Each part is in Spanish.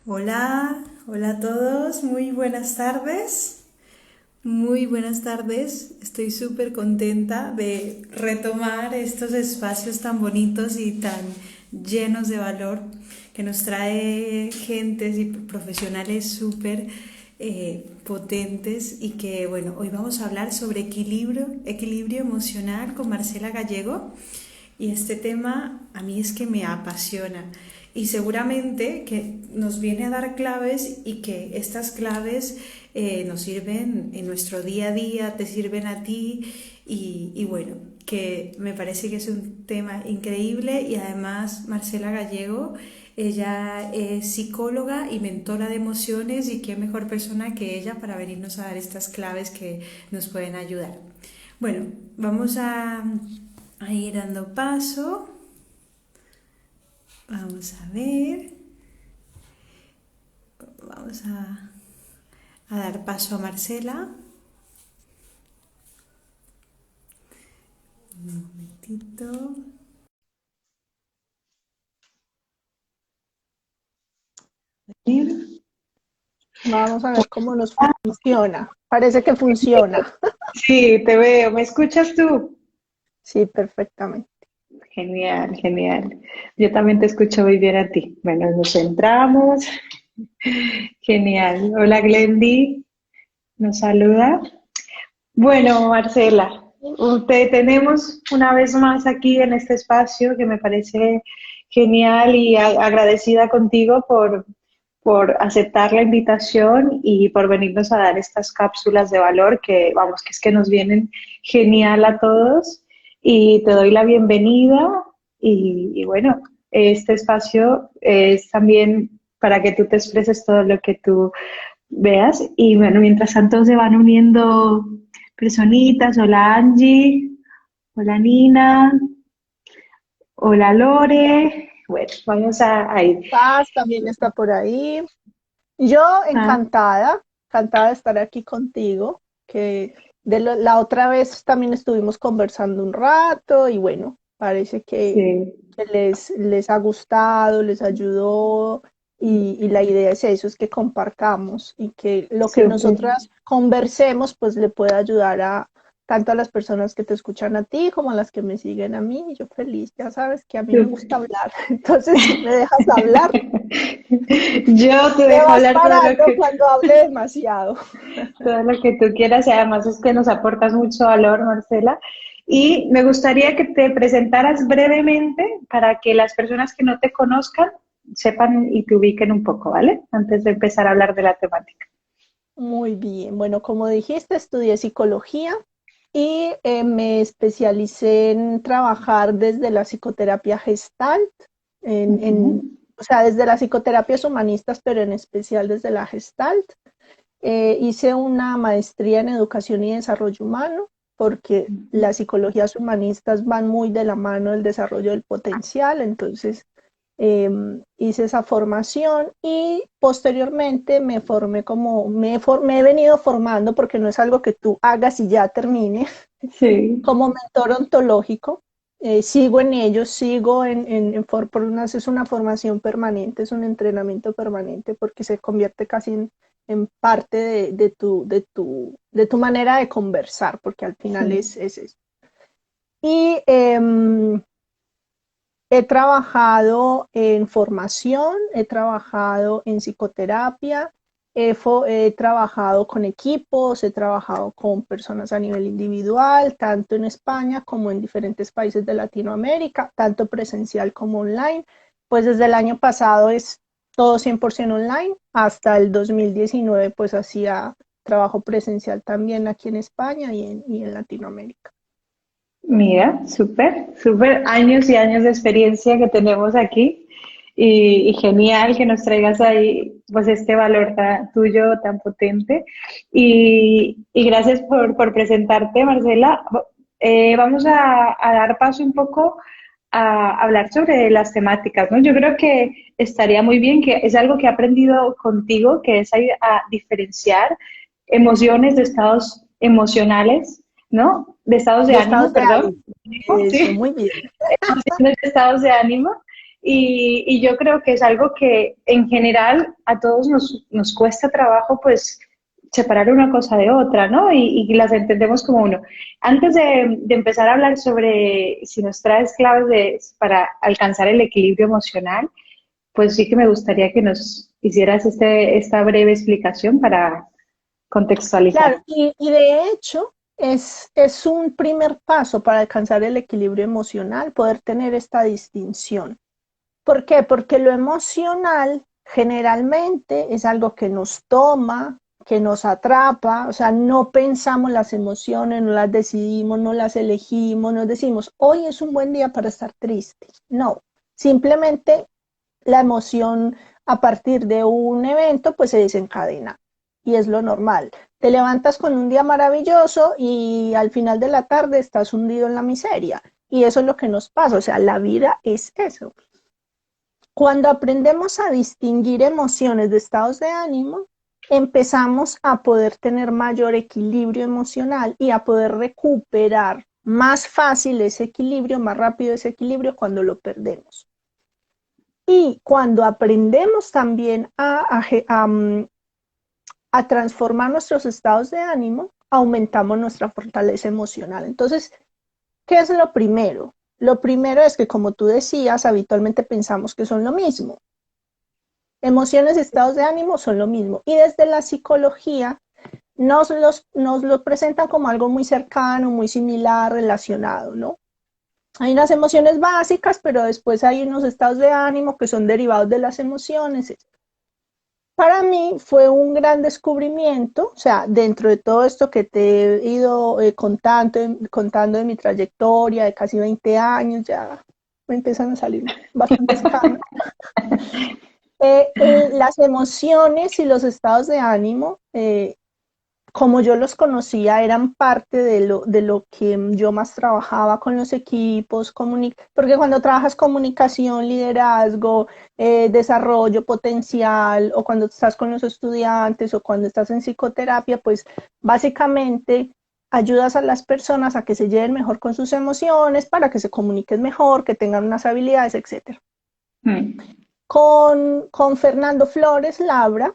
Hola, hola a todos, muy buenas tardes. Muy buenas tardes, estoy súper contenta de retomar estos espacios tan bonitos y tan llenos de valor que nos trae gentes y profesionales súper potentes y que bueno, hoy vamos a hablar sobre equilibrio emocional con Marcela Gallego y este tema a mí es que me apasiona y seguramente que nos viene a dar claves y que estas claves nos sirven en nuestro día a día, te sirven a ti y bueno, que me parece que es un tema increíble y además Marcela Gallego, ella es psicóloga y mentora de emociones y qué mejor persona que ella para venirnos a dar estas claves que nos pueden ayudar. Bueno, vamos a ir dando paso. Vamos a ver. Vamos a dar paso a Marcela. Un momentito. Vamos a ver cómo nos funciona. Parece que funciona. Sí, te veo. ¿Me escuchas tú? Sí, perfectamente. Genial, genial. Yo también te escucho muy bien a ti. Bueno, nos centramos. Genial. Hola, Glendy. Nos saluda. Bueno, Marcela, te tenemos una vez más aquí en este espacio que me parece genial y agradecida contigo por aceptar la invitación y por venirnos a dar estas cápsulas de valor que, vamos, que es que nos vienen genial a todos. Y te doy la bienvenida y bueno, este espacio es también para que tú te expreses todo lo que tú veas. Y bueno, mientras tanto se van uniendo personitas. Hola Angie, hola Nina, hola Lore. Bueno, vamos a ir. Paz también está por ahí. Yo Ah, encantada de estar aquí contigo, que la otra vez también estuvimos conversando un rato y bueno, parece sí, que les ha gustado, les ayudó y la idea es eso, es que compartamos y que lo que súper. nosotras conversemos pues le pueda ayudar a tanto a las personas que te escuchan a ti como a las que me siguen a mí. Y yo feliz, ya sabes que a mí me Súper. gusta hablar, entonces si me dejas hablar, Yo te me dejo vas hablar parando cuando hable demasiado. todo lo que tú quieras y además es que nos aportas mucho valor, Marcela. Y me gustaría que te presentaras brevemente para que las personas que no te conozcan sepan y te ubiquen un poco, ¿vale? Antes de empezar a hablar de la temática. Muy bien, bueno, como dijiste, estudié psicología y me especialicé en trabajar desde la psicoterapia Gestalt, Ujú. o sea, desde las psicoterapias humanistas, pero en especial desde la Gestalt. Hice una maestría en educación y desarrollo humano, porque las psicologías humanistas van muy de la mano del desarrollo del potencial, entonces hice esa formación y posteriormente me formé me he venido formando, porque no es algo que tú hagas y ya termine, Sí, como mentor ontológico. Sigo en ello, sigo por es una formación permanente, es un entrenamiento permanente porque se convierte casi en parte de tu manera de conversar, porque al final sí. es eso. Y he trabajado en formación, he trabajado en psicoterapia, he trabajado con equipos, he trabajado con personas a nivel individual, tanto en España como en diferentes países de Latinoamérica, tanto presencial como online. Pues desde el año pasado es todo 100% online, hasta el 2019 pues hacía trabajo presencial también aquí en España y en Latinoamérica. Mira, súper, súper años y años de experiencia que tenemos aquí y genial que nos traigas ahí pues este valor tuyo tan potente y gracias por presentarte, Marcela. Vamos a dar paso un poco a hablar sobre las temáticas, ¿no? Yo creo que estaría muy bien, que es algo que he aprendido contigo, que es a diferenciar emociones de estados emocionales, ¿no? De estados de De ánimo, estados de perdón. ánimo. Eso, Sí, muy bien. emociones de estados de ánimo. y yo creo que es algo que en general a todos nos cuesta trabajo, pues, separar una cosa de otra, ¿no? Y las entendemos como uno. Antes de empezar a hablar sobre si nos traes claves para alcanzar el equilibrio emocional, pues sí que me gustaría que nos hicieras esta breve explicación para Claro, contextualizar. y de hecho es un primer paso para alcanzar el equilibrio emocional, poder tener esta distinción. ¿Por qué? Porque lo emocional generalmente es algo que nos toma, que nos atrapa, o sea, no pensamos las emociones, no las decidimos, no las elegimos, no decimos, hoy es un buen día para estar triste. No, simplemente la emoción a partir de un evento pues se desencadena y es lo normal. Te levantas con un día maravilloso y al final de la tarde estás hundido en la miseria y eso es lo que nos pasa, o sea, la vida es eso. Cuando aprendemos a distinguir emociones de estados de ánimo, empezamos a poder tener mayor equilibrio emocional y a poder recuperar más fácil ese equilibrio, más rápido ese equilibrio cuando lo perdemos. Y cuando aprendemos también a transformar nuestros estados de ánimo, aumentamos nuestra fortaleza emocional. Entonces, ¿qué es lo primero? Lo primero es que, como tú decías, habitualmente pensamos que son lo mismo. Emociones y estados de ánimo son lo mismo. Y desde la psicología nos lo presentan como algo muy cercano, muy similar, relacionado, ¿no? Hay unas emociones básicas, pero después hay unos estados de ánimo que son derivados de las emociones. Para mí fue un gran descubrimiento, o sea, dentro de todo esto que te he ido contando de mi trayectoria de casi 20 años, ya me empiezan a salir bastantes canas. Las emociones y los estados de ánimo, como yo los conocía, eran parte de lo que yo más trabajaba con los equipos, porque cuando trabajas comunicación, liderazgo, desarrollo potencial, o cuando estás con los estudiantes, o cuando estás en psicoterapia, pues básicamente ayudas a las personas a que se lleven mejor con sus emociones, para que se comuniquen mejor, que tengan unas habilidades, etc. Con Fernando Flores Labra,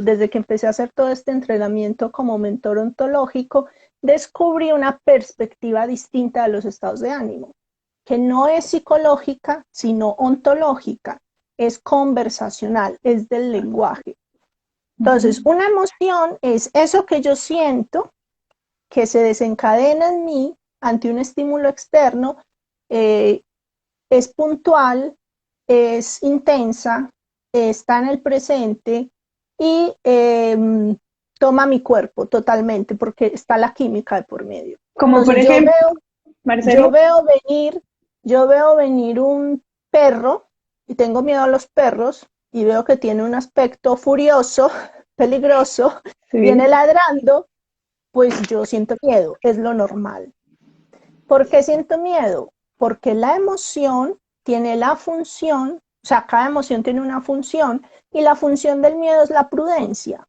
desde que empecé a hacer todo este entrenamiento como mentor ontológico, descubrí una perspectiva distinta de los estados de ánimo, que no es psicológica, sino ontológica, es conversacional, es del lenguaje. Entonces, una emoción es eso que yo siento, que se desencadena en mí ante un estímulo externo, es puntual, es intensa, está en el presente y toma mi cuerpo totalmente porque está la química de por medio. Como por Entonces ejemplo, yo Marcelo. veo venir un perro y tengo miedo a los perros y veo que tiene un aspecto furioso, peligroso, Sí. viene ladrando, pues yo siento miedo, es lo normal. ¿Por qué siento miedo? Porque la emoción tiene la función, o sea, cada emoción tiene una función y la función del miedo es la prudencia.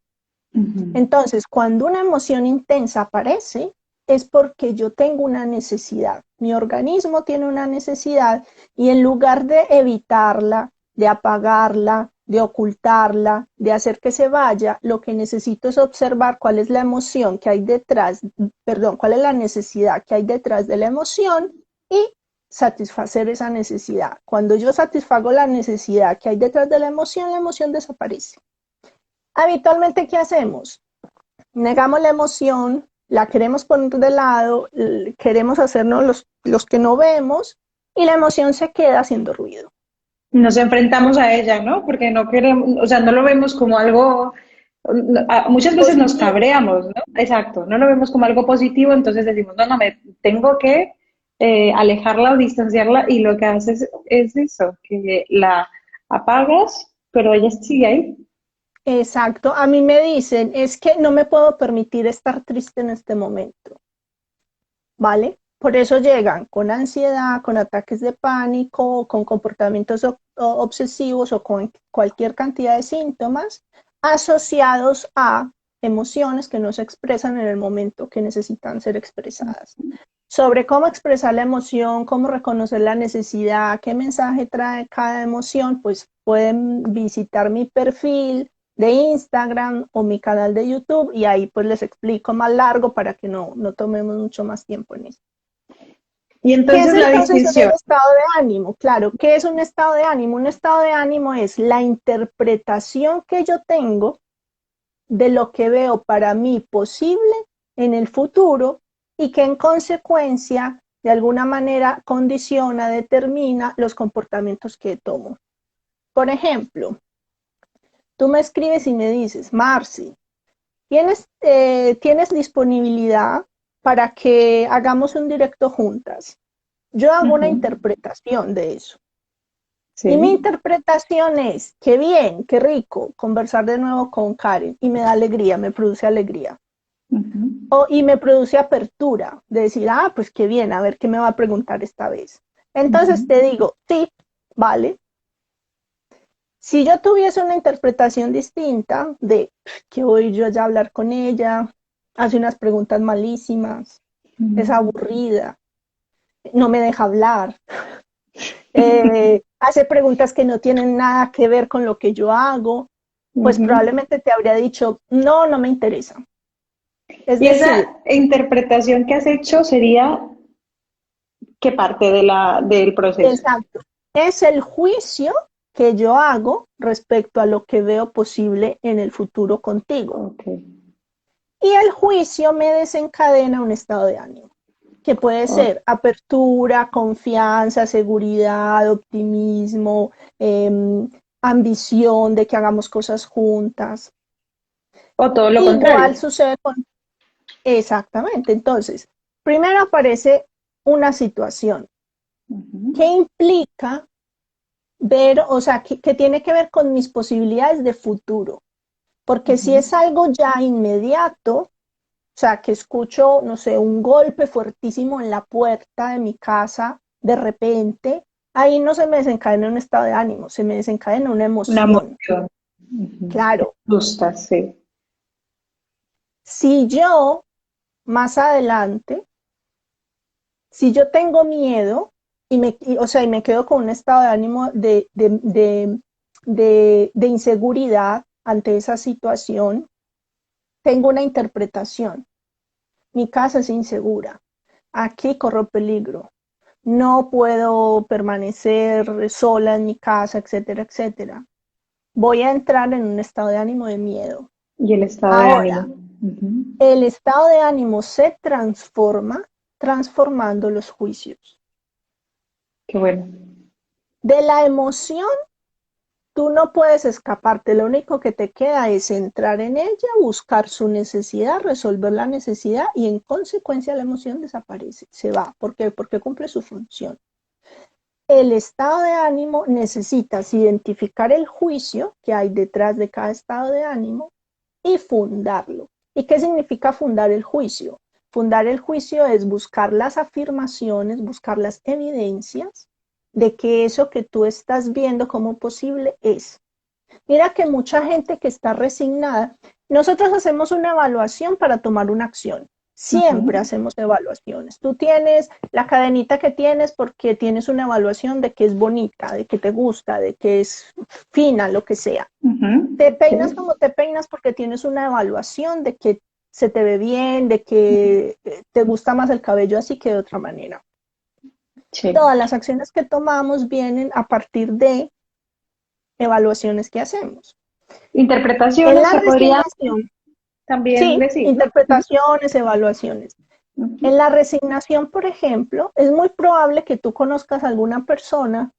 Entonces, cuando una emoción intensa aparece, es porque yo tengo una necesidad. Mi organismo tiene una necesidad y en lugar de evitarla, de apagarla, de ocultarla, de hacer que se vaya, lo que necesito es observar cuál es la emoción que hay detrás, cuál es la necesidad que hay detrás de la emoción y satisfacer esa necesidad. Cuando yo satisfago la necesidad que hay detrás de la emoción desaparece. Habitualmente, ¿qué hacemos? Negamos la emoción, la queremos poner de lado, queremos hacernos los que no vemos y la emoción se queda haciendo ruido. Nos enfrentamos a ella, ¿no? Porque no queremos, o sea, no lo vemos como algo, muchas veces nos Positivo. cabreamos, ¿no? Exacto, no lo vemos como algo positivo, entonces decimos, no, me tengo que alejarla o distanciarla y lo que haces es eso, que la apagas, pero ella sigue ahí. Exacto. A mí me dicen, es que no me puedo permitir estar triste en este momento, ¿vale? Por eso llegan con ansiedad, con ataques de pánico, con comportamientos obsesivos o con cualquier cantidad de síntomas asociados a emociones que no se expresan en el momento que necesitan ser expresadas. sobre cómo expresar la emoción, cómo reconocer la necesidad, qué mensaje trae cada emoción, pues pueden visitar mi perfil de Instagram o mi canal de YouTube y ahí pues les explico más largo para que no tomemos mucho más tiempo en eso. Y ¿Qué es entonces la entonces un distinción. estado de ánimo? Claro, ¿qué es un estado de ánimo? Un estado de ánimo es la interpretación que yo tengo de lo que veo para mí posible en el futuro y que en consecuencia, de alguna manera, condiciona, determina los comportamientos que tomo. Por ejemplo, tú me escribes y me dices, Marci, ¿tienes disponibilidad para que hagamos un directo juntas? Yo hago una Ujú. interpretación de eso. Y mi Sí. interpretación es, qué bien, qué rico conversar de nuevo con Karen y me da alegría, me produce alegría. Ujú. Y me produce apertura de decir, ah, pues qué bien, a ver qué me va a preguntar esta vez. Entonces Ujú. te digo, sí, vale. Si yo tuviese una interpretación distinta de que voy yo ya a hablar con ella, hace unas preguntas malísimas, es Ujú. aburrida, no me deja hablar, hace preguntas que no tienen nada que ver con lo que yo hago, pues Ujú. probablemente te habría dicho, no, no me interesa. Es Y decir, esa interpretación que has hecho sería qué parte de del proceso. exacto, es el juicio que yo hago respecto a lo que veo posible en el futuro contigo. Ok. Y el juicio me desencadena un estado de ánimo, que puede O, ser apertura, confianza, seguridad, optimismo, ambición de que hagamos cosas juntas. o todo lo contrario. Igual sucede con... Exactamente. Entonces, primero aparece una situación que Ujú. implica ver, o sea, que tiene que ver con mis posibilidades de futuro. Porque si Ujú. es algo ya inmediato, o sea, que escucho, no sé, un golpe fuertísimo en la puerta de mi casa de repente, ahí no se me desencadena un estado de ánimo, se me desencadena una Una emoción. emoción. Ujú. Que Claro, gusta, sí. si yo más adelante, si yo tengo miedo o sea, y me quedo con un estado de ánimo de inseguridad ante esa situación, tengo una interpretación. Mi casa es insegura. Aquí corro peligro. No puedo permanecer sola en mi casa, etcétera, etcétera. Voy a entrar en un estado de ánimo de miedo. Y el estado de ánimo. Ahora, Ujú. el estado de ánimo se transforma transformando los juicios. Qué bueno. De la emoción, tú no puedes escaparte, lo único que te queda es entrar en ella, buscar su necesidad, resolver la necesidad y en consecuencia la emoción desaparece, se va. ¿Por qué? Porque cumple su función. El estado de ánimo necesitas identificar el juicio que hay detrás de cada estado de ánimo y fundarlo. ¿Y qué significa fundar el juicio? Fundar el juicio es buscar las afirmaciones, buscar las evidencias de que eso que tú estás viendo como posible es. Mira que mucha gente que está resignada, nosotros hacemos una evaluación para tomar una acción. Siempre Ujú. hacemos evaluaciones. Tú tienes la cadenita que tienes porque tienes una evaluación de que es bonita, de que te gusta, de que es fina, lo que sea. Ujú. Te Sí. peinas como te peinas porque tienes una evaluación de que se te ve bien, de que te gusta más el cabello así que de otra manera. Sí. Todas las acciones que tomamos vienen a partir de evaluaciones que hacemos. En Interpretaciones la se podría resignación, también sí, decir, ¿no? interpretaciones, evaluaciones. Ujú. En la resignación, por ejemplo, es muy probable que tú conozcas a alguna persona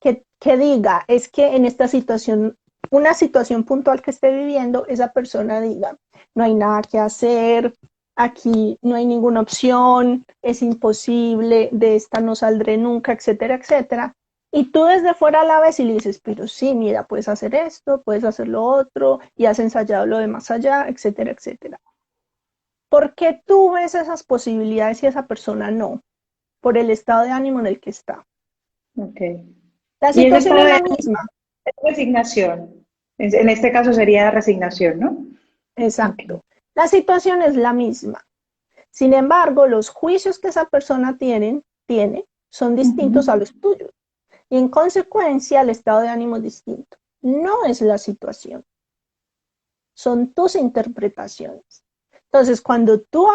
que diga, es que en esta situación, una situación puntual que esté viviendo, esa persona diga, no hay nada que hacer, aquí no hay ninguna opción, es imposible, de esta no saldré nunca, etcétera, etcétera. Y tú desde fuera la ves y le dices, pero sí, mira, puedes hacer esto, puedes hacer lo otro, y has ensayado lo de más allá, etcétera, etcétera. ¿Por qué tú ves esas posibilidades y esa persona no? Por el estado de ánimo en el que está. Ok. La Y ese situación estado es de la ánimo misma. es resignación. En este caso sería resignación, ¿no? Ok. Exacto. La situación es la misma. Sin embargo, los juicios que esa persona tiene son distintos a Ujú. los tuyos. Y en consecuencia, el estado de ánimo es distinto. No es la situación, son tus interpretaciones. Entonces, cuando tú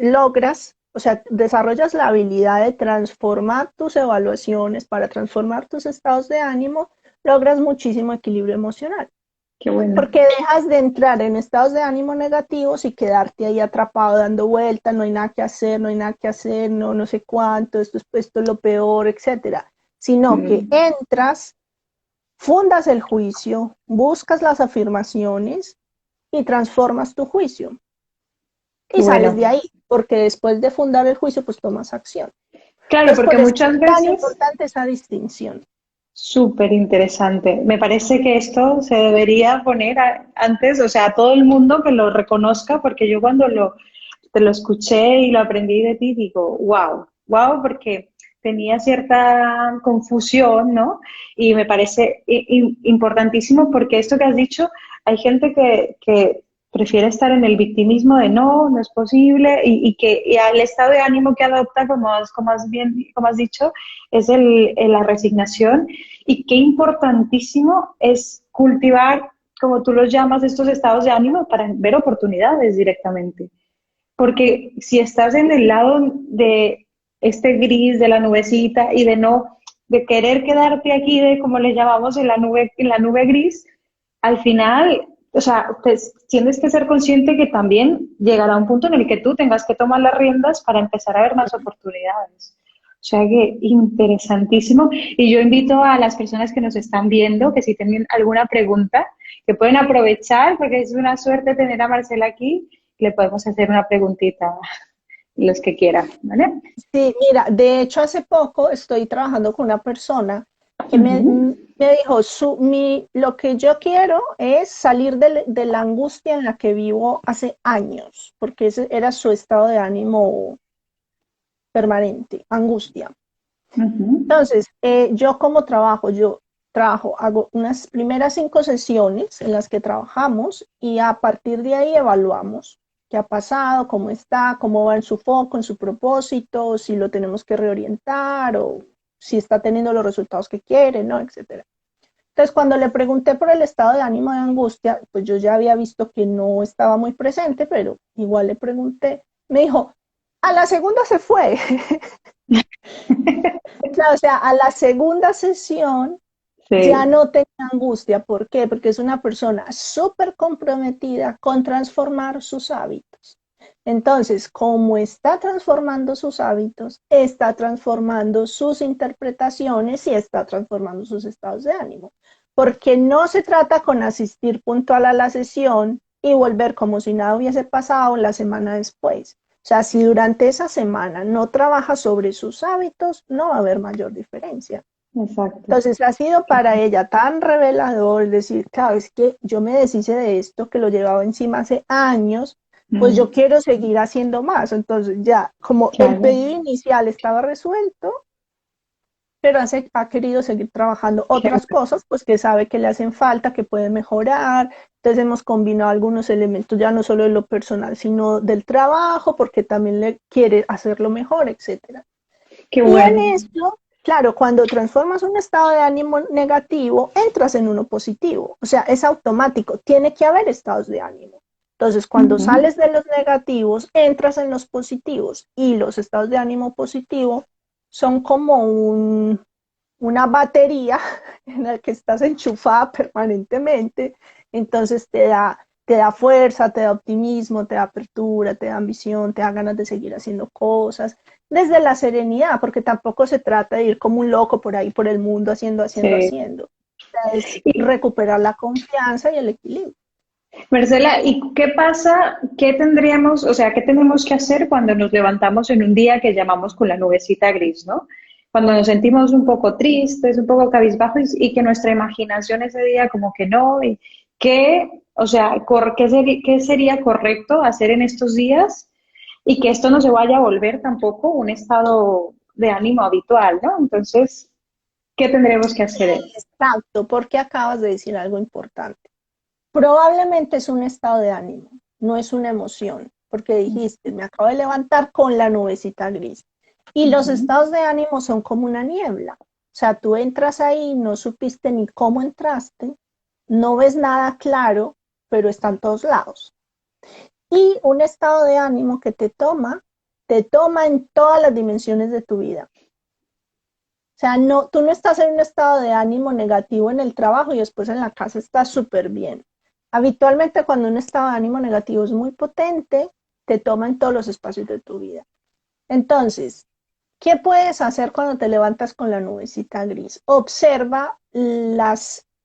logras, o sea, desarrollas la habilidad de transformar tus evaluaciones para transformar tus estados de ánimo, logras muchísimo equilibrio emocional. Qué bueno. Porque dejas de entrar en estados de ánimo negativos y quedarte ahí atrapado dando vueltas, no hay nada que hacer, no hay nada que hacer, no, no sé cuánto, esto es lo peor, etcétera. Sino que Mm, entras, fundas el juicio, buscas las afirmaciones y transformas tu juicio. qué Y sales bueno. de ahí, porque después de fundar el juicio, pues tomas acción. Claro, Entonces, porque por eso muchas es tan veces, importante esa distinción. súper interesante. Me parece que esto se debería poner antes, o sea, a todo el mundo que lo reconozca, porque yo cuando te lo escuché y lo aprendí de ti, digo, wow, wow, porque tenía cierta confusión, ¿no? Y me parece importantísimo porque esto que has dicho, hay gente que prefiere estar en el victimismo de no, no es posible, y el estado de ánimo que adopta, como has dicho, es la resignación. Y qué importantísimo es cultivar, como tú los llamas, estos estados de ánimo para ver oportunidades directamente. Porque si estás en el lado de este gris, de la nubecita y de no, de querer quedarte aquí, de como le llamamos en la nube gris, al final, o sea, pues, tienes que ser consciente que también llegará un punto en el que tú tengas que tomar las riendas para empezar a ver más oportunidades. O sea que interesantísimo. Y yo invito a las personas que nos están viendo que si tienen alguna pregunta, que pueden aprovechar, porque es una suerte tener a Marcela aquí, le podemos hacer una preguntita los que quieran, ¿vale? Sí, mira, de hecho hace poco estoy trabajando con una persona que Ujú, me dijo, lo que yo quiero es salir de la angustia en la que vivo hace años, porque ese era su estado de ánimo permanente, angustia. ujú. Entonces, yo como trabajo, hago unas primeras 5 sesiones en las que trabajamos y a partir de ahí evaluamos qué ha pasado, cómo está, cómo va en su foco, en su propósito, si lo tenemos que reorientar o si está teniendo los resultados que quiere, ¿no? Etcétera. Entonces, cuando le pregunté por el estado de ánimo de angustia, pues yo ya había visto que no estaba muy presente, pero igual le pregunté. Me dijo, a la segunda se fue. Claro, o sea, a la segunda sesión ya Sí, no tenía angustia. ¿Por qué? Porque es una persona súper comprometida con transformar sus hábitos. Entonces, como está transformando sus hábitos, está transformando sus interpretaciones y está transformando sus estados de ánimo. Porque no se trata con asistir puntual a la sesión y volver como si nada hubiese pasado la semana después. O sea, si durante esa semana no trabaja sobre sus hábitos, no va a haber mayor diferencia. exacto. Entonces ha sido para ella tan revelador decir, claro, es que yo me deshice de esto que lo llevaba encima hace años, pues yo Mm, quiero seguir haciendo más. Entonces ya, como el claro, pedido inicial estaba resuelto, pero ha querido seguir trabajando qué otras cosas, pues que sabe que le hacen falta, que puede mejorar. Entonces hemos combinado algunos elementos ya no solo de lo personal, sino del trabajo, porque también le quiere hacerlo mejor, etcétera. qué Y en bueno. esto, claro, cuando transformas un estado de ánimo negativo, entras en uno positivo. O sea, es automático, tiene que haber estados de ánimo. Entonces, cuando Ujú. sales de los negativos, entras en los positivos. Y los estados de ánimo positivo son como una batería en la que estás enchufada permanentemente. Entonces te da fuerza, te da optimismo, te da apertura, te da ambición, te da ganas de seguir haciendo cosas desde la serenidad, porque tampoco se trata de ir como un loco por ahí, por el mundo, haciendo, haciendo, Sí. haciendo. O sea, es Y, recuperar la confianza y el equilibrio. Marcela, ¿y qué pasa? ¿Qué tendríamos, o sea, qué tenemos que hacer cuando nos levantamos en un día que llamamos con la nubecita gris, ¿no? Cuando nos sentimos un poco tristes, un poco cabizbajos y que nuestra imaginación ese día como que no, y qué, o sea, qué sería correcto hacer en estos días y que esto no se vaya a volver tampoco un estado de ánimo habitual, ¿no? Entonces, ¿qué tendremos que hacer? Exacto, porque acabas de decir algo importante. Probablemente es un estado de ánimo, no es una emoción. porque dijiste, me acabo de levantar con la nubecita gris. Y los estados de ánimo son como una niebla. O sea, tú entras ahí, no supiste ni cómo entraste, no ves nada claro, pero está en todos lados. Y un estado de ánimo que te toma en todas las dimensiones de tu vida. O sea, no, tú no estás en un estado de ánimo negativo en el trabajo y después en la casa estás súper bien. Habitualmente cuando un estado de ánimo negativo es muy potente, te toma en todos los espacios de tu vida. Entonces, ¿qué puedes hacer cuando te levantas con la nubecita gris? Observa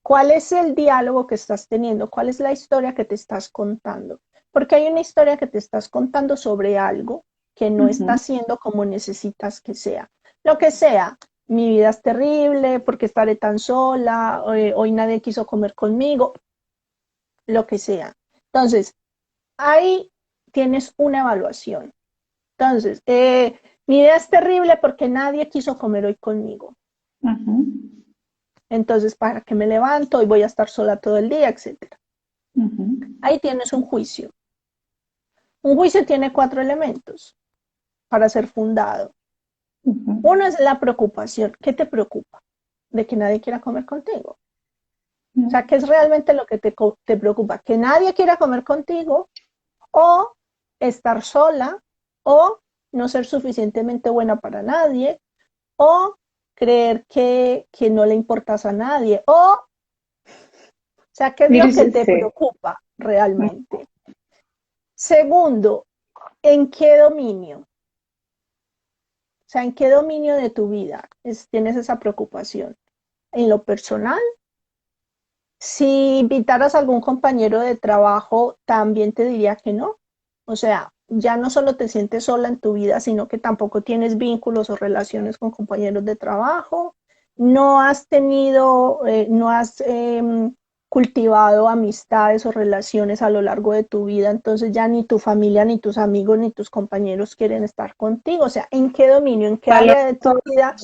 cuál es el diálogo que estás teniendo, cuál es la historia que te estás contando. Porque hay una historia que te estás contando sobre algo que no está siendo como necesitas que sea. Lo que sea, mi vida es terrible, porque estaré tan sola, hoy nadie quiso comer conmigo, lo que sea. Entonces, ahí tienes una evaluación. Entonces, mi vida es terrible porque nadie quiso comer hoy conmigo. Entonces, ¿para qué me levanto? Y voy a estar sola todo el día, etcétera. Ahí tienes un juicio. Un juicio tiene 4 elementos para ser fundado. Uno es la preocupación. ¿Qué te preocupa? De que nadie quiera comer contigo. O sea, ¿qué es realmente lo que te preocupa? Que nadie quiera comer contigo, o estar sola, o no ser suficientemente buena para nadie, o creer que no le importas a nadie, o sea, ¿qué es lo que te preocupa realmente? Segundo, ¿en qué dominio? O sea, ¿en qué dominio de tu vida tienes esa preocupación? ¿En lo personal? Si invitaras a algún compañero de trabajo, también te diría que no. O sea, ya no solo te sientes sola en tu vida, sino que tampoco tienes vínculos o relaciones con compañeros de trabajo. No has tenido, no has cultivado amistades o relaciones a lo largo de tu vida, entonces ya ni tu familia, ni tus amigos, ni tus compañeros quieren estar contigo. O sea, ¿en qué dominio, en qué área de tu vida?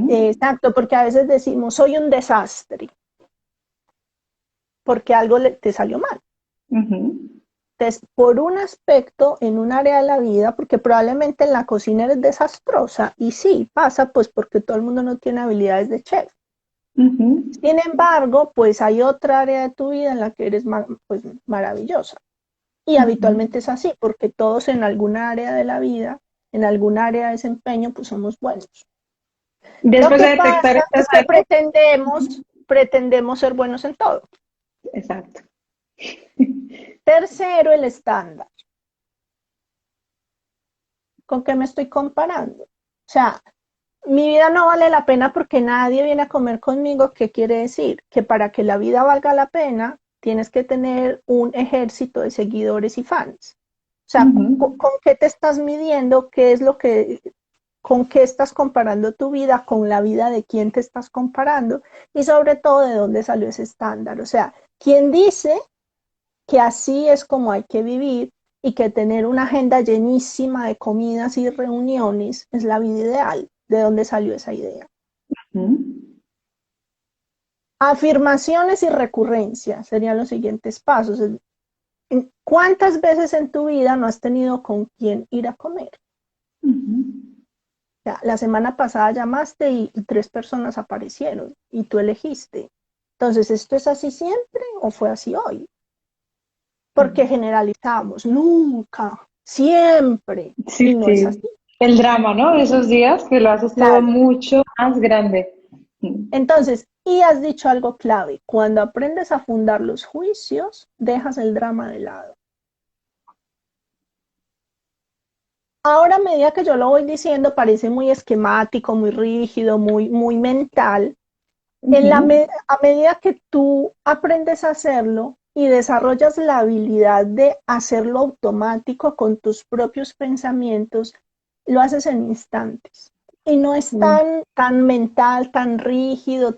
Exacto, porque a veces decimos, soy un desastre, porque algo te salió mal. Entonces, por un aspecto, en un área de la vida, porque probablemente en la cocina eres desastrosa, y sí, pasa pues porque todo el mundo no tiene habilidades de chef. Sin embargo, pues hay otra área de tu vida en la que eres pues, maravillosa. Y habitualmente es así, porque todos en alguna área de la vida, en alguna área de desempeño, pues somos buenos. Después Lo de que detectar pasa es que pretendemos ser buenos en todo. Exacto. Tercero, el estándar. ¿Con qué me estoy comparando? O sea, mi vida no vale la pena porque nadie viene a comer conmigo. ¿Qué quiere decir? Que para que la vida valga la pena, tienes que tener un ejército de seguidores y fans. O sea, ¿con qué te estás midiendo? ¿Qué es lo que, con qué estás comparando tu vida? ¿Con la vida de quién te estás comparando? Y sobre todo, ¿de dónde salió ese estándar? O sea, ¿quién dice que así es como hay que vivir y que tener una agenda llenísima de comidas y reuniones es la vida ideal? ¿De dónde salió esa idea? Afirmaciones y recurrencia serían los siguientes pasos. ¿Cuántas veces en tu vida no has tenido con quién ir a comer? O sea, la semana pasada llamaste y 3 personas aparecieron y tú elegiste. Entonces, ¿esto es así siempre o fue así hoy? Porque generalizamos, nunca, siempre, Sí, y no es así. El drama, ¿no? De esos días que lo haces todo mucho más grande. Entonces, y has dicho algo clave, cuando aprendes a fundar los juicios, dejas el drama de lado. Ahora, a medida que yo lo voy diciendo, parece muy esquemático, muy rígido, muy mental. A medida que tú aprendes a hacerlo y desarrollas la habilidad de hacerlo automático con tus propios pensamientos, lo haces en instantes. Y no es tan mental, tan rígido,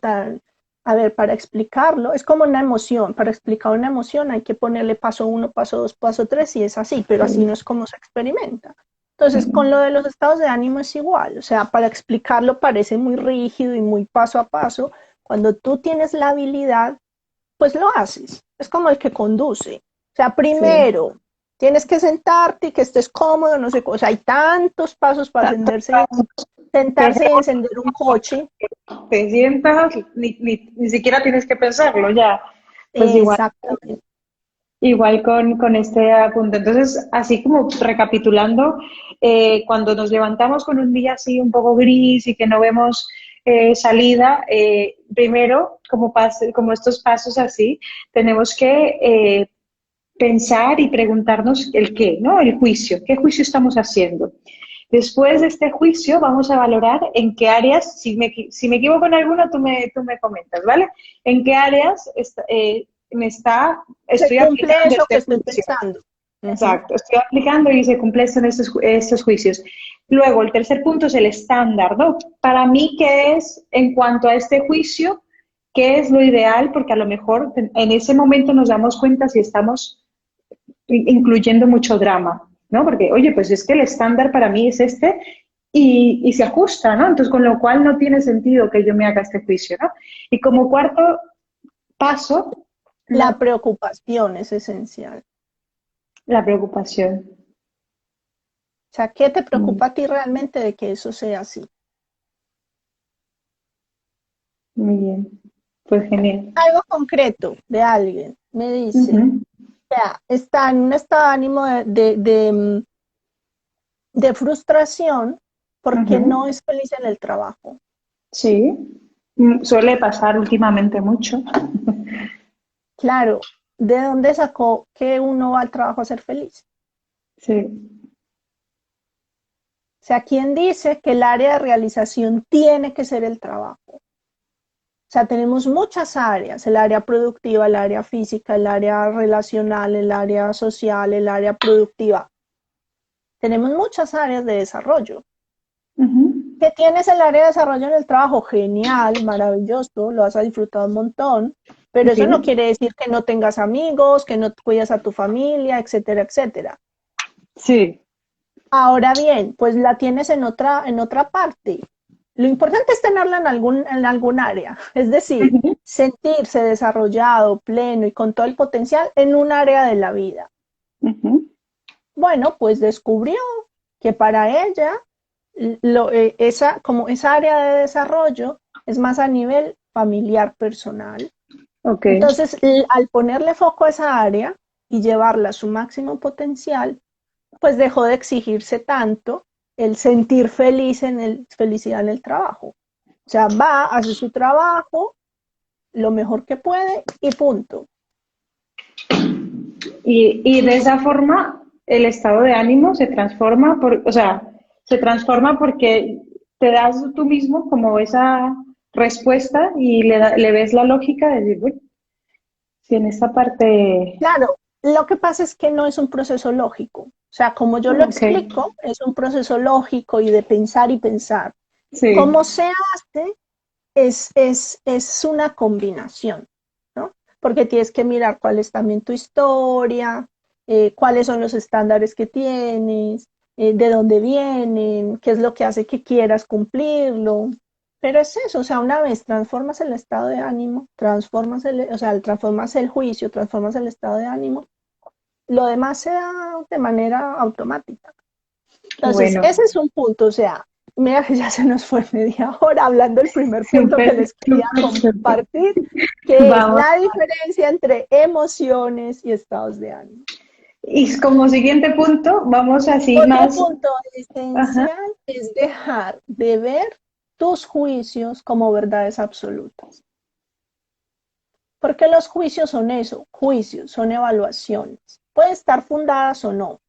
A ver, para explicarlo, es como una emoción. Para explicar una emoción hay que ponerle paso 1, paso 2, paso 3 y es así, pero así no es como se experimenta. Entonces, con lo de los estados de ánimo es igual. O sea, para explicarlo parece muy rígido y muy paso a paso. Cuando tú tienes la habilidad, pues lo haces. Es como el que conduce. O sea, primero Tienes que sentarte y que estés cómodo, no sé, o sea, hay tantos pasos para sentarse y encender un coche. Te sientas, ni siquiera tienes que pensarlo ya. Pues igual. Exactamente. Igual con este punto. Entonces, así como recapitulando, cuando nos levantamos con un día así un poco gris y que no vemos salida, primero, como estos pasos así, tenemos que pensar y preguntarnos el qué, ¿no? El juicio. ¿Qué juicio estamos haciendo? Después de este juicio, vamos a valorar en qué áreas, si me equivoco en alguno, tú me comentas, ¿vale? En qué áreas Se estoy cumple aplicando eso que este estoy juicio. pensando. Ujú. Exacto, estoy aplicando y se cumplen estos juicios. Luego, el tercer punto es el estándar, ¿no? Para mí, ¿qué es en cuanto a este juicio? ¿Qué es lo ideal? Porque a lo mejor en ese momento nos damos cuenta si estamos incluyendo mucho drama, ¿no? Porque, oye, pues es que el estándar para mí es este y se ajusta, ¿no? Entonces, con lo cual no tiene sentido que yo me haga este juicio, ¿no? Y como cuarto paso, La preocupación es esencial. la preocupación. O sea, ¿qué te Mm, preocupa a ti realmente de que eso sea así? Muy bien, pues genial. Algo concreto de alguien me dice, Ujú, o sea, está en un estado de ánimo de frustración porque no ujú. es feliz en el trabajo. Sí, suele pasar últimamente mucho. Claro, ¿de dónde sacó que uno va al trabajo a ser feliz? Sí. O sea, ¿quién dice que el área de realización tiene que ser el trabajo? O sea, tenemos muchas áreas, el área productiva, el área física, el área relacional, el área social, el área productiva. Tenemos muchas áreas de desarrollo. Ujú. ¿Qué tienes el área de desarrollo en el trabajo? Genial, maravilloso, lo vas a disfrutar un montón, pero eso no Sí, quiere decir que no tengas amigos, que no cuidas a tu familia, etcétera, etcétera. sí. Ahora bien, pues la tienes en otra parte. Lo importante es tenerla en algún área, es decir, Ujú, sentirse desarrollado, pleno y con todo el potencial en un área de la vida. ujú. Bueno, pues descubrió que para ella como esa área de desarrollo es más a nivel familiar personal. Ok. Entonces, al ponerle foco a esa área y llevarla a su máximo potencial, pues dejó de exigirse tanto el sentir felicidad en el trabajo. O sea, va, hace su trabajo lo mejor que puede y punto. Y de esa forma el estado de ánimo se transforma o sea, se transforma porque te das tú mismo como esa respuesta y le ves la lógica de decir, bueno, si en esta parte, Claro, lo que pasa es que no es un proceso lógico. O sea, como yo lo ok, explico, es un proceso lógico y de pensar y pensar. sí, Cómo se hace es una combinación, ¿no? Porque tienes que mirar cuál es también tu historia, cuáles son los estándares que tienes, de dónde vienen, qué es lo que hace que quieras cumplirlo. Pero es eso, o sea, una vez transformas el estado de ánimo, o sea, transformas el juicio, transformas el estado de ánimo, lo demás se da de manera automática. qué Entonces, bueno, ese es un punto, o sea, mira que ya se nos fue media hora hablando del primer punto que súper, les quería súper, súper. compartir, que es Vamos. la diferencia entre emociones y estados de ánimo. Y como siguiente punto, vamos así Otro más, punto ajá, esencial es dejar de ver tus juicios como verdades absolutas, porque los juicios son eso, juicios, son evaluaciones, pueden estar fundadas o no.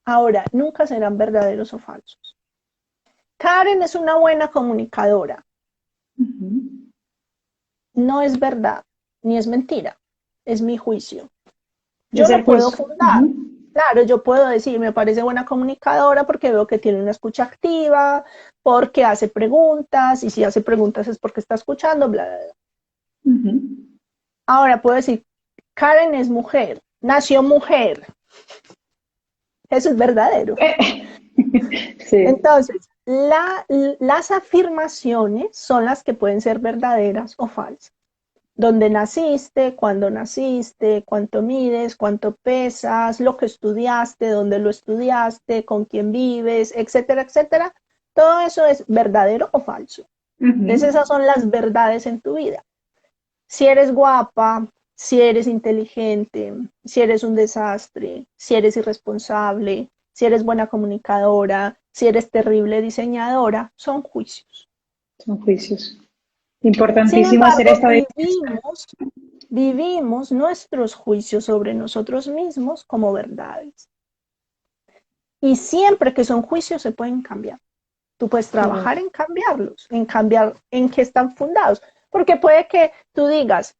Ahora, nunca serán verdaderos o falsos. Karen es una buena comunicadora. ujú, No es verdad, ni es mentira, es mi juicio. Yo es el lo puedo juicio. fundar. Ujú, Claro, yo puedo decir, me parece buena comunicadora porque veo que tiene una escucha activa, porque hace preguntas, y si hace preguntas es porque está escuchando, bla, bla, bla. ujú. Ahora puedo decir, Karen es mujer, nació mujer. Eso es verdadero. Sí, Entonces, las afirmaciones son las que pueden ser verdaderas o falsas. dónde naciste, cuándo naciste, cuánto mides, cuánto pesas, lo que estudiaste, dónde lo estudiaste, con quién vives, etcétera, etcétera. Todo eso es verdadero o falso. Entonces esas son las verdades en tu vida. Si eres guapa, si eres inteligente, si eres un desastre, si eres irresponsable, si eres buena comunicadora, si eres terrible diseñadora, son juicios. Son juicios. Sin Importantísimo hacer embargo, esta definición. vivimos nuestros juicios sobre nosotros mismos como verdades. Y siempre que son juicios se pueden cambiar. Tú puedes trabajar en cambiarlos, en cambiar en qué están fundados. Porque puede que tú digas,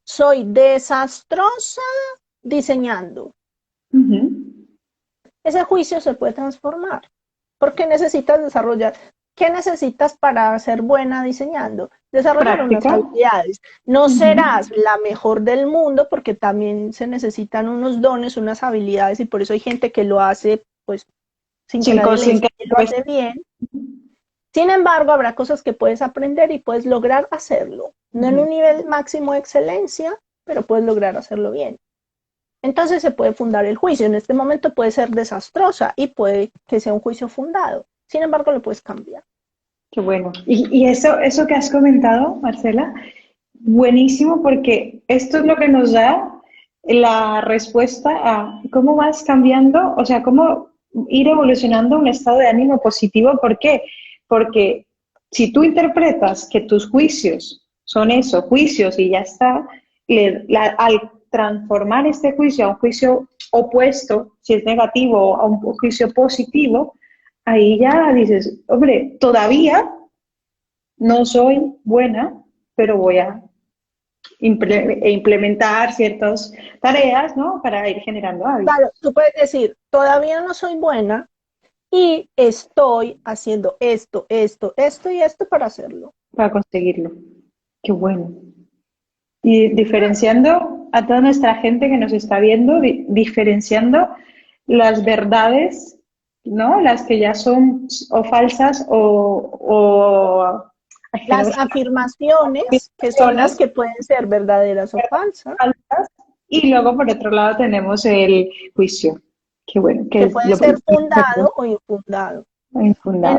soy desastrosa diseñando. Ese juicio se puede transformar. Porque necesitas desarrollar. ¿Qué necesitas para ser buena diseñando? Desarrollar unas habilidades. No serás la mejor del mundo porque también se necesitan unos dones, unas habilidades y por eso hay gente que lo hace pues sin que nadie le diga que lo hace bien. Sin embargo, habrá cosas que puedes aprender y puedes lograr hacerlo. No en un nivel máximo de excelencia, pero puedes lograr hacerlo bien. Entonces se puede fundar el juicio. En este momento puede ser desastrosa y puede que sea un juicio fundado. Sin embargo, lo puedes cambiar. Qué bueno. Y eso que has comentado, Marcela, buenísimo porque esto es lo que nos da la respuesta a cómo vas cambiando, o sea, cómo ir evolucionando un estado de ánimo positivo. ¿Por qué? Porque si tú interpretas que tus juicios son eso, juicios y ya está, al transformar este juicio a un juicio opuesto, si es negativo, a un juicio positivo, ahí ya dices, hombre, todavía no soy buena, pero voy a implementar ciertas tareas, ¿no? Para ir generando hábitos. Claro, tú puedes decir, todavía no soy buena y estoy haciendo esto y esto para hacerlo. Para conseguirlo. Qué bueno. Y diferenciando a toda nuestra gente que nos está viendo, diferenciando las verdades, ¿no? Las que ya son o falsas o las afirmaciones, que son las que pueden ser verdaderas o falsas. Y luego, por otro lado, tenemos el juicio. Qué bueno. Que puede ser fundado o infundado. En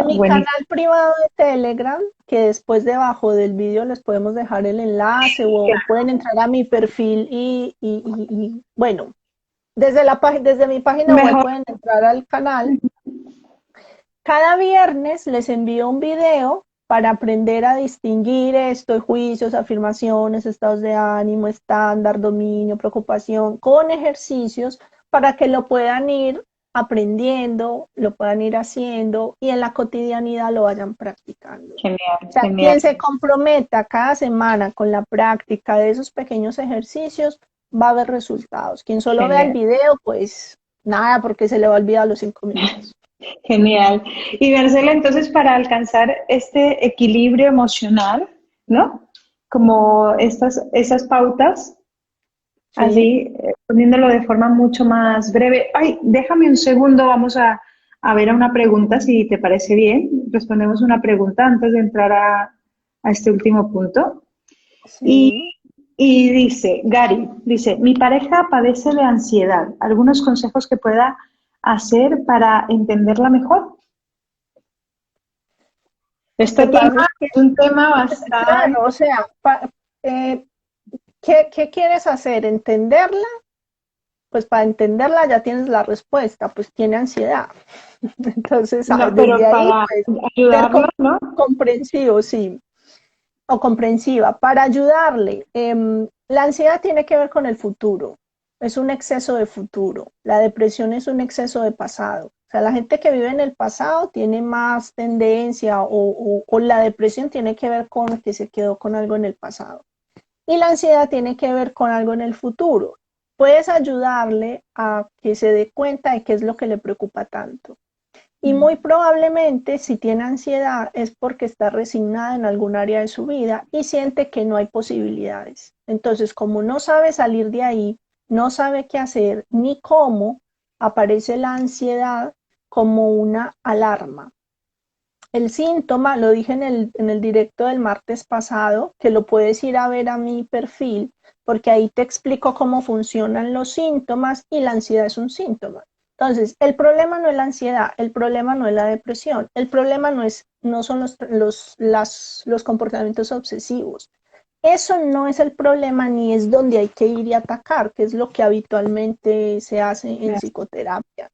mi canal privado de Telegram, que después debajo del vídeo les podemos dejar el enlace o pueden entrar a mi perfil y bueno, desde mi página web pueden entrar al canal. Cada viernes les envío un video para aprender a distinguir esto, juicios, afirmaciones, estados de ánimo, estándar, dominio, preocupación, con ejercicios para que lo puedan ir aprendiendo, lo puedan ir haciendo y en la cotidianidad lo vayan practicando. Genial, o sea, quien se comprometa cada semana con la práctica de esos pequeños ejercicios va a ver resultados. Quien solo vea el video, pues nada, porque se le va a olvidar los 5 minutos. Genial. Y Marcela, entonces para alcanzar este equilibrio emocional, ¿no? Como esas pautas, sí. Así, poniéndolo de forma mucho más breve. Ay, déjame un segundo, vamos a ver a una pregunta, si te parece bien. Respondemos una pregunta antes de entrar a este último punto. Sí. Y dice, Gary, dice, mi pareja padece de ansiedad. ¿Algunos consejos que pueda hacer para entenderla mejor? Este tema es un tema bastante... Claro, o sea, ¿qué quieres hacer? ¿Entenderla? Pues para entenderla ya tienes la respuesta, pues tiene ansiedad. Entonces, no, pero desde para ahí, pues, ayudarlo, ¿no? Comprensivo, sí. O comprensiva. Para ayudarle, la ansiedad tiene que ver con el futuro. Es un exceso de futuro. La depresión es un exceso de pasado. O sea, la gente que vive en el pasado tiene más tendencia o la depresión tiene que ver con que se quedó con algo en el pasado. Y la ansiedad tiene que ver con algo en el futuro. Puedes ayudarle a que se dé cuenta de qué es lo que le preocupa tanto. Y muy probablemente si tiene ansiedad es porque está resignada en algún área de su vida y siente que no hay posibilidades. Entonces, como no sabe salir de ahí, no sabe qué hacer ni cómo, aparece la ansiedad como una alarma. El síntoma, lo dije en el directo del martes pasado, que lo puedes ir a ver a mi perfil, porque ahí te explico cómo funcionan los síntomas y la ansiedad es un síntoma. Entonces, el problema no es la ansiedad, el problema no es la depresión, el problema no son los comportamientos obsesivos. Eso no es el problema ni es donde hay que ir y atacar, que es lo que habitualmente se hace en psicoterapia.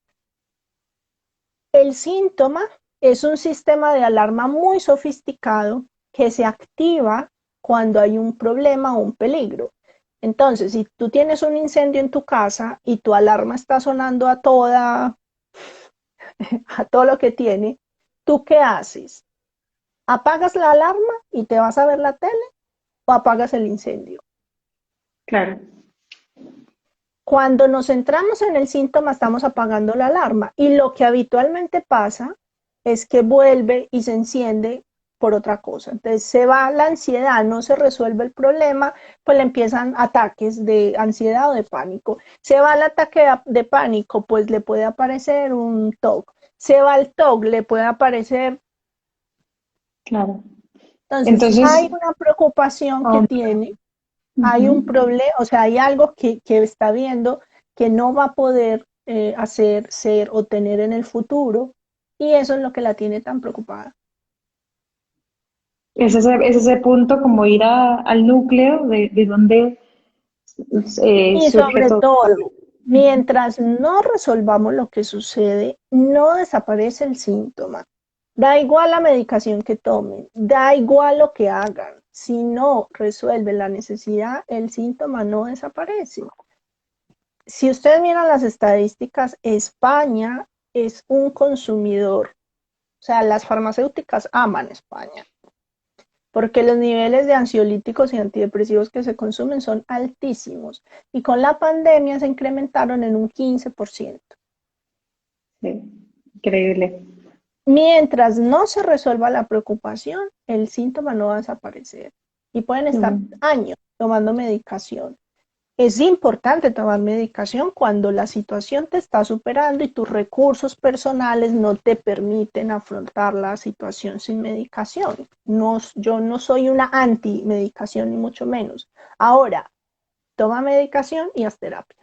El síntoma es un sistema de alarma muy sofisticado que se activa cuando hay un problema o un peligro. Entonces, si tú tienes un incendio en tu casa y tu alarma está sonando a todo lo que tiene, ¿tú qué haces? ¿Apagas la alarma y te vas a ver la tele o apagas el incendio? Claro, Cuando nos centramos en el síntoma, estamos apagando la alarma y lo que habitualmente pasa es que vuelve y se enciende por otra cosa. Entonces se va la ansiedad, no se resuelve el problema, pues le empiezan ataques de ansiedad o de pánico. Se va el ataque de pánico, pues le puede aparecer un TOC. Se va el TOC, le puede aparecer. claro. Entonces hay Entonces, una preocupación que tiene. Hay un ujú. problema, o sea, hay algo que está viendo que no va a poder hacer, ser o tener en el futuro, y eso es lo que la tiene tan preocupada. Es ese punto como ir al núcleo de donde Y surge sobre todo. todo, mientras no resolvamos lo que sucede, no desaparece el síntoma. Da igual la medicación que tomen, da igual lo que hagan. Si no resuelve la necesidad, el síntoma no desaparece. Si ustedes miran las estadísticas, España es un consumidor, o sea, las farmacéuticas aman España, porque los niveles de ansiolíticos y antidepresivos que se consumen son altísimos, y con la pandemia se incrementaron en un 15%. Sí, increíble. Mientras no se resuelva la preocupación, el síntoma no va a desaparecer, y pueden estar Mm, años tomando medicación. Es importante tomar medicación cuando la situación te está superando y tus recursos personales no te permiten afrontar la situación sin medicación. No, yo no soy una anti-medicación ni mucho menos. Ahora, toma medicación y haz terapia,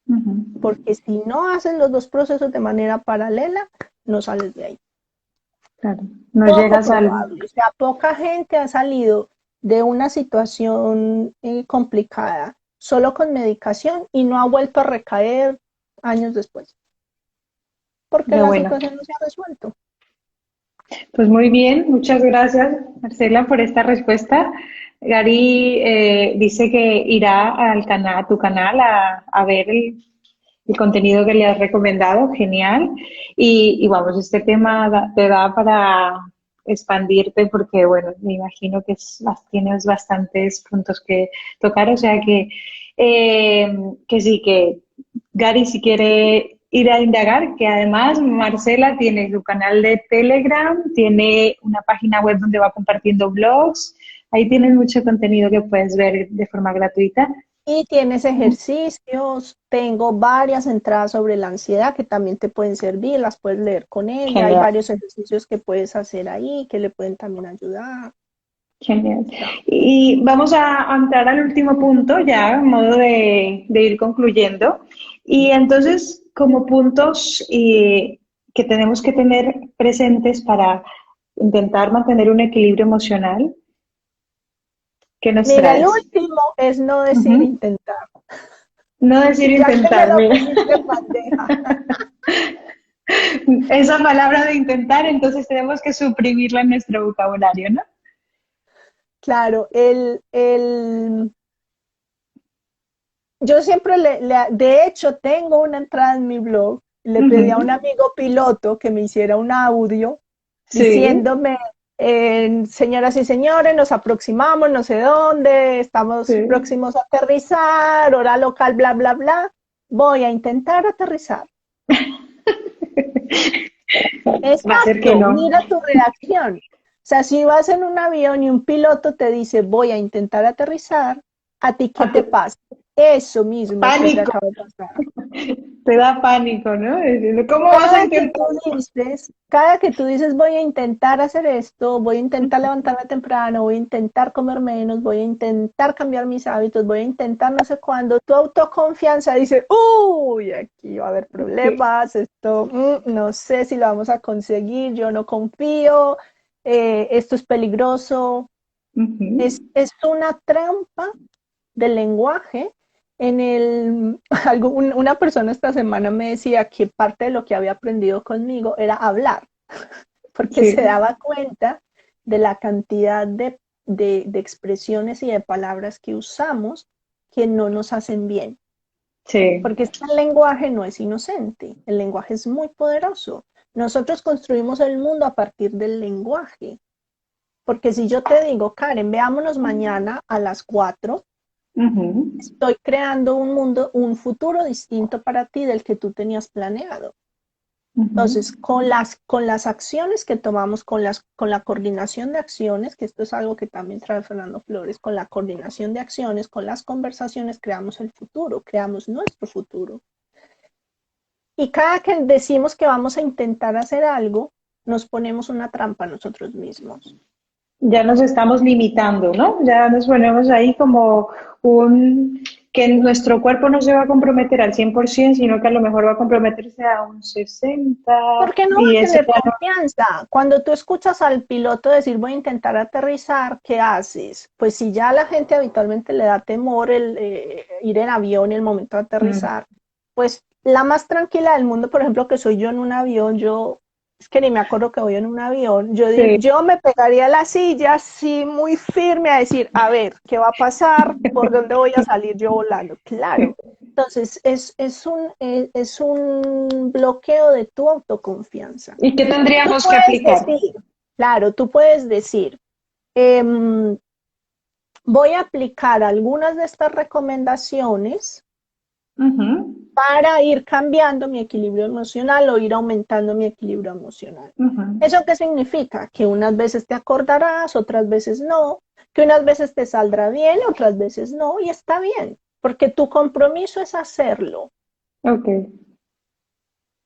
ujú. porque si no haces los dos procesos de manera paralela, no sales de ahí. Claro, no Poco llegas al... probable, o sea, poca gente ha salido de una situación complicada solo con medicación y no ha vuelto a recaer años después, porque Qué la bueno. situación no se ha resuelto. Pues muy bien, muchas gracias, Marcela, por esta respuesta. Gary dice que irá al canal, a tu canal a ver el contenido que le has recomendado, genial. Y vamos, este tema te da para expandirte porque, bueno, me imagino que tienes bastantes puntos que tocar, o sea que sí, que Gary si quiere ir a indagar, que además Marcela tiene su canal de Telegram, tiene una página web donde va compartiendo blogs, ahí tienes mucho contenido que puedes ver de forma gratuita. Y tienes ejercicios, tengo varias entradas sobre la ansiedad que también te pueden servir, las puedes leer con ella, hay Genial. varios ejercicios que puedes hacer ahí que le pueden también ayudar. Genial. Y vamos a entrar al último punto, ya en modo de ir concluyendo. Y entonces, como puntos que tenemos que tener presentes para intentar mantener un equilibrio emocional, ¿qué nos Mira, el traes? último es no decir Ujú. intentar, No decir ya que me intentar, lo mira. pusiste en bandeja. Esa palabra de intentar, entonces tenemos que suprimirla en nuestro vocabulario, ¿no? Claro, yo siempre de hecho, tengo una entrada en mi blog, le pedí a un Ujú. amigo piloto que me hiciera un audio Sí, diciéndome, señoras y señores, nos aproximamos, no sé dónde, estamos sí. próximos a aterrizar, hora local, bla, bla, bla. Voy a intentar aterrizar. Va a ser que Exacto, no. mira tu reacción. O sea, si vas en un avión y un piloto te dice, voy a intentar aterrizar, ¿a ti qué te pasa? Eso mismo que te Pánico. acaba de pasar. Te da pánico, ¿no? ¿Cómo vas a intentar? Cada que tú dices voy a intentar hacer esto, voy a intentar levantarme temprano, voy a intentar comer menos, voy a intentar cambiar mis hábitos, voy a intentar no sé cuándo, tu autoconfianza dice, uy, aquí va a haber problemas, esto no sé si lo vamos a conseguir, yo no confío, esto es peligroso. Es una trampa del lenguaje. Una persona esta semana me decía que parte de lo que había aprendido conmigo era hablar, porque se Sí, daba cuenta de la cantidad de expresiones y de palabras que usamos que no nos hacen bien. sí. Porque es que el lenguaje no es inocente, el lenguaje es muy poderoso. Nosotros construimos el mundo a partir del lenguaje. Porque si yo te digo, Karen, veámonos mañana a las 4, Ujú, estoy creando un mundo, un futuro distinto para ti del que tú tenías planeado. ujú. Entonces, con las acciones que tomamos, con la coordinación de acciones, que esto es algo que también trae Fernando Flores, con la coordinación de acciones, con las conversaciones, creamos el futuro, creamos nuestro futuro. Y cada que decimos que vamos a intentar hacer algo, nos ponemos una trampa a nosotros mismos. Ya nos estamos limitando, ¿no? Ya nos ponemos ahí como que nuestro cuerpo no se va a comprometer al 100%, sino que a lo mejor va a comprometerse a un 60%, Porque no va y a eso tener ya no. confianza. Cuando tú escuchas al piloto decir voy a intentar aterrizar, ¿qué haces? Pues si ya a la gente habitualmente le da temor ir en avión en el momento de Mm, aterrizar, pues la más tranquila del mundo, por ejemplo, que soy yo en un avión, es que ni me acuerdo que voy en un avión, sí. yo me pegaría a la silla así muy firme a decir, a ver, ¿qué va a pasar? ¿Por dónde voy a salir yo volando? Claro. Entonces, es un bloqueo de tu autoconfianza. ¿Y qué Tú tendríamos que puedes aplicar? decir, claro, tú puedes decir, em, voy a aplicar algunas de estas recomendaciones Ujú, para ir cambiando mi equilibrio emocional o ir aumentando mi equilibrio emocional. ujú. ¿Eso qué significa? Que unas veces te acordarás, otras veces no, que unas veces te saldrá bien, otras veces no, y está bien, porque tu compromiso es hacerlo. Ok.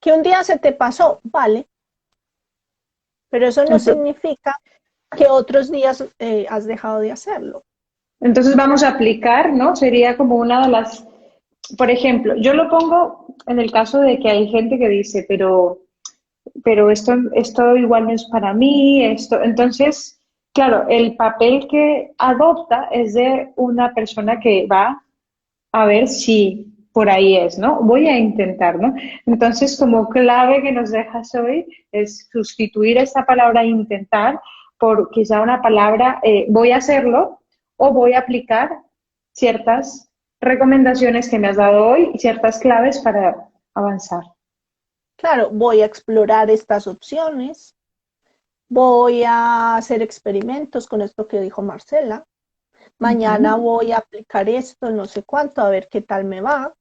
Que un día se te pasó, vale, pero eso no Ento- significa que otros días has dejado de hacerlo. Entonces vamos a aplicar, ¿no? Sería como una de las, por ejemplo, yo lo pongo en el caso de que hay gente que dice, pero esto igual no es para mí, esto. Entonces, claro, el papel que adopta es de una persona que va a ver si por ahí es, ¿no? Voy a intentar, ¿no? Entonces, como clave que nos dejas hoy es sustituir esta palabra intentar por quizá una palabra voy a hacerlo o voy a aplicar ciertas recomendaciones que me has dado hoy y ciertas claves para avanzar. Claro, voy a explorar estas opciones, voy a hacer experimentos con esto que dijo Marcela, mañana Ujú. voy a aplicar esto, no sé cuánto, a ver qué tal me va.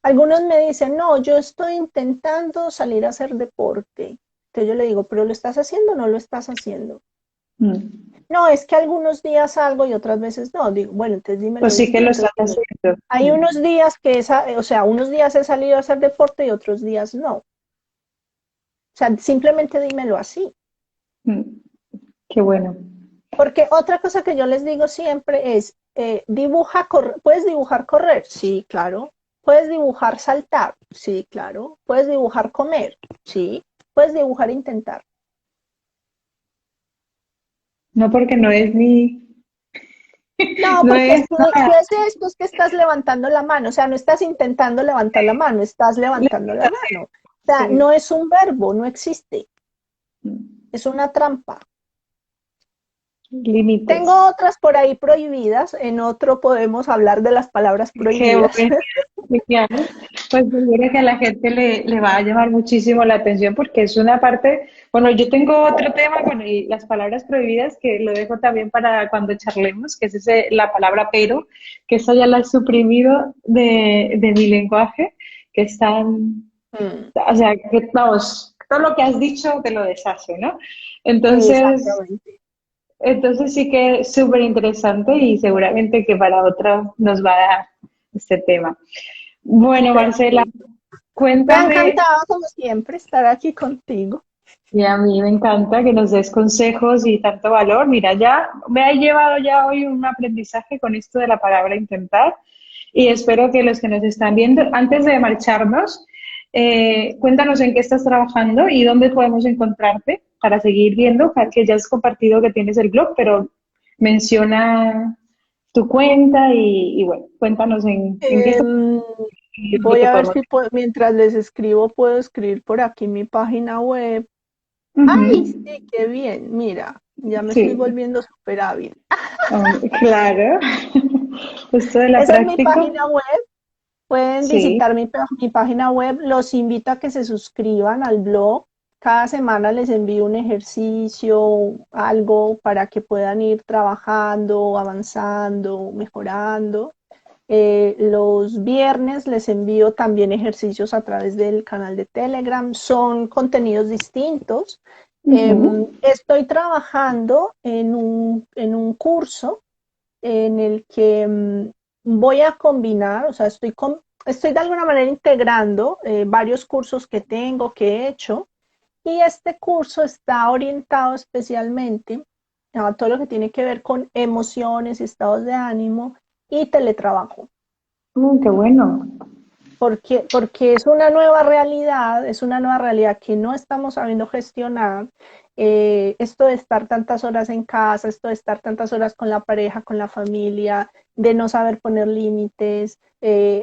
Algunos me dicen, no, yo estoy intentando salir a hacer deporte. Entonces yo le digo, pero ¿lo estás haciendo o no lo estás haciendo? Mm. No, es que algunos días salgo y otras veces no. Digo, bueno, entonces dímelo Pues sí que lo distinto. estás haciendo. Hay Mm. unos días o sea, unos días he salido a hacer deporte y otros días no. O sea, simplemente dímelo así. Mm. Qué bueno. Porque otra cosa que yo les digo siempre es, ¿puedes dibujar correr? Sí, claro. ¿Puedes dibujar saltar? Sí, claro. ¿Puedes dibujar comer? Sí. ¿Puedes dibujar intentar? No porque no es ni, No, no porque es si es esto, es que estás levantando la mano. O sea, no estás intentando levantar la mano, estás levantando la mano. O sea, sí. no es un verbo, no existe. Mm. Es una trampa. Límites. Tengo otras por ahí prohibidas. En otro podemos hablar de las palabras Qué prohibidas. bueno, genial. Pues seguro que a la gente le va a llamar muchísimo la atención porque es una parte, bueno, yo tengo otro tema con las palabras prohibidas que lo dejo también para cuando charlemos, que es la palabra pero, que esa ya la he suprimido de mi lenguaje, que están, Mm, o sea, que vamos, todo lo que has dicho te lo deshace, ¿no? Entonces, exactamente. entonces sí que es súper interesante y seguramente que para otro nos va a dar este tema. Bueno, Marcela, Perfecto. Me ha Cuéntame. encantado, como siempre, estar aquí contigo. Y a mí me encanta que nos des consejos y tanto valor. Mira, ya me he llevado ya hoy un aprendizaje con esto de la palabra intentar y espero que los que nos están viendo, antes de marcharnos, cuéntanos en qué estás trabajando y dónde podemos encontrarte para seguir viendo, que ya has compartido que tienes el blog, pero menciona tu cuenta y bueno, cuéntanos en qué estás Em, y dónde Voy te a ver podemos. si mientras les escribo, puedo escribir por aquí mi página web. ¡Ay, Ujú. sí, qué bien! Mira, ya me estoy Sí, volviendo súper hábil. claro. Esto de la Esa es mi práctica. página web. Pueden Sí, visitar mi página web. Los invito a que se suscriban al blog. Cada semana les envío un ejercicio, algo para que puedan ir trabajando, avanzando, mejorando. Los viernes les envío también ejercicios a través del canal de Telegram. Son contenidos distintos. ujú. Estoy trabajando en un curso en el que voy a combinar, o sea, estoy de alguna manera integrando varios cursos que tengo, que he hecho, y este curso está orientado especialmente a todo lo que tiene que ver con emociones, estados de ánimo y teletrabajo. Qué bueno. Porque es una nueva realidad que no estamos sabiendo gestionar. Esto de estar tantas horas en casa, esto de estar tantas horas con la pareja, con la familia, de no saber poner límites,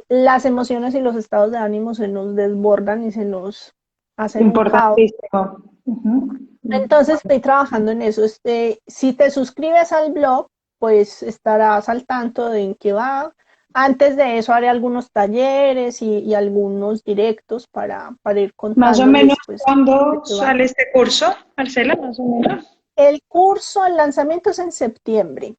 las emociones y los estados de ánimo se nos desbordan y se nos hacen un caos. Importantísimo. Ujú. Entonces estoy trabajando en eso. Si te suscribes al blog, pues estarás al tanto de en qué va. Antes de eso haré algunos talleres y algunos directos para ir Más o menos, contándoles pues de ¿cuándo qué va. sale este curso, Marcela? Más o menos. El curso, el lanzamiento es en septiembre.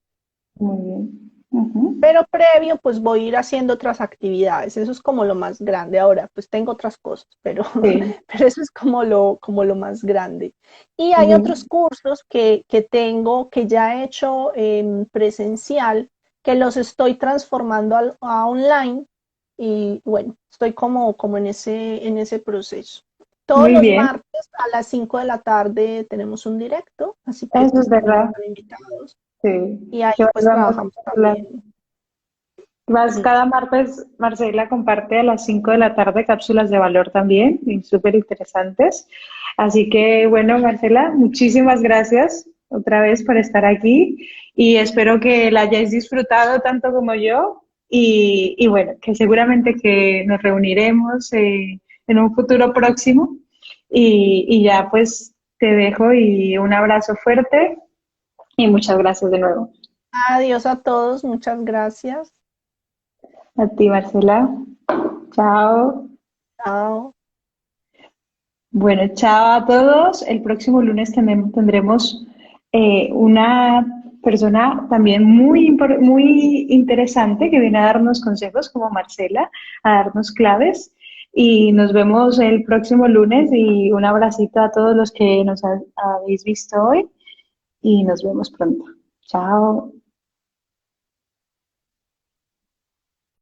Muy bien. Ujú. Pero previo, pues voy a ir haciendo otras actividades. Eso es como lo más grande. Ahora, pues tengo otras cosas, pero, Sí. pero eso es como lo más grande. Y hay otros Ujú. cursos que tengo, que ya he hecho en presencial, que los estoy transformando a online. Y bueno, estoy como en ese proceso. Todos Muy los bien. martes a las 5 de la tarde tenemos un directo, así que Eso es pues también verdad. están invitados. Sí. Y ahí Que pues vamos trabajamos a hablar. también. Más cada martes, Marcela comparte a las 5 de la tarde cápsulas de valor también, y súper interesantes. Así que, bueno, Marcela, muchísimas gracias otra vez por estar aquí y espero que la hayáis disfrutado tanto como yo y bueno, que seguramente que nos reuniremos en un futuro próximo y ya pues te dejo y un abrazo fuerte y muchas gracias de nuevo. Adiós a todos, muchas gracias. A ti, Marcela. Chao. Chao. Bueno, chao a todos. El próximo lunes tendremos una persona también muy interesante que viene a darnos consejos, como Marcela, a darnos claves. Y nos vemos el próximo lunes y un abracito a todos los que nos habéis visto hoy y nos vemos pronto. Chao.